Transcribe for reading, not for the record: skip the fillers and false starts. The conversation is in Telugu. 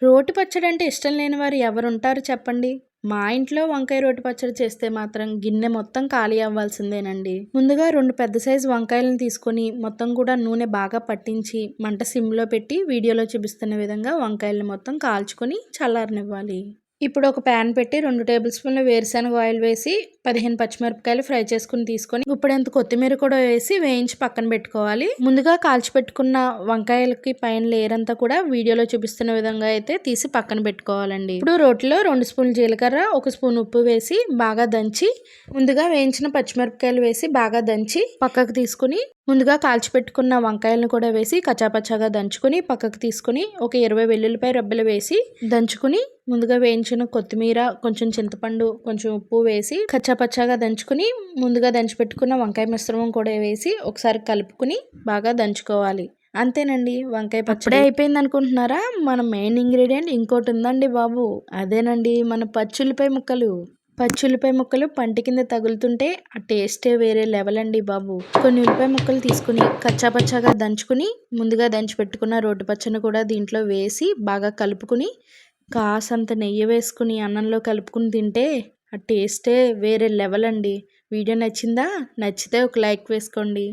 రోటి పచ్చడి అంటే ఇష్టం లేని వారు ఎవరుంటారు చెప్పండి? మా ఇంట్లో వంకాయ రోటి పచ్చడి చేస్తే మాత్రం గిన్నె మొత్తం ఖాళీ అవ్వాల్సిందేనండి. ముందుగా 2 పెద్ద సైజు వంకాయలను తీసుకొని మొత్తం కూడా నూనె బాగా పట్టించి మంట సిమ్‌లో పెట్టి వీడియోలో చూపిస్తున్న విధంగా వంకాయలను మొత్తం కాల్చుకొని చల్లారనివ్వాలి. ఇప్పుడు ఒక ప్యాన్ పెట్టి 2 టేబుల్ స్పూన్ల వేరుశనగ ఆయిల్ వేసి 15 పచ్చిమిరపకాయలు ఫ్రై చేసుకుని తీసుకొని గుప్పెడంత కొత్తిమీర కూడా వేసి వేయించి పక్కన పెట్టుకోవాలి. ముందుగా కాల్చి పెట్టుకున్న వంకాయలకి పైన లేయర్ అంతా కూడా వీడియోలో చూపిస్తున్న విధంగా అయితే తీసి పక్కన పెట్టుకోవాలండి. ఇప్పుడు రోట్లో 2 స్పూన్ల జీలకర్ర, 1 స్పూన్ ఉప్పు వేసి బాగా దంచి ముందుగా వేయించిన పచ్చిమిరపకాయలు వేసి బాగా దంచి పక్కకు తీసుకుని ముందుగా కాల్చి పెట్టుకున్న వంకాయలను కూడా వేసి కచ్చాపచ్చాగా దంచుకుని పక్కకు తీసుకుని ఒక 20 వెల్లుల్లిపాయ రెబ్బలు వేసి దంచుకుని ముందుగా వేయించిన కొత్తిమీర, కొంచెం చింతపండు, కొంచెం ఉప్పు వేసి కచ్చాపచ్చాగా దంచుకుని ముందుగా దంచి పెట్టుకున్న వంకాయ మిశ్రమం కూడా వేసి ఒకసారి కలుపుకుని బాగా దంచుకోవాలి. అంతేనండి, వంకాయ పచ్చడి అయిపోయింది అనుకుంటున్నారా? మన మెయిన్ ఇంగ్రీడియంట్ ఇంకోటి ఉందండి బాబు. అదేనండి మన పచ్చుల్లిపాయ ముక్కలు. పచ్చుల్లిపాయ ముక్కలు పంటి కింద తగులుతుంటే ఆ టేస్టే వేరే లెవెల్ అండి బాబు. కొన్ని ఉల్లిపాయ ముక్కలు తీసుకుని కచ్చాపచ్చాగా దంచుకుని ముందుగా దంచి పెట్టుకున్న రోటి పచ్చడిని కూడా దీంట్లో వేసి బాగా కలుపుకుని కాసంత నెయ్యి వేసుకుని అన్నంలో కలుపుకుని తింటే ఆ టేస్టే వేరే లెవెల్ అండి. వీడియో నచ్చిందా? నచ్చితే ఒక లైక్ వేసుకోండి.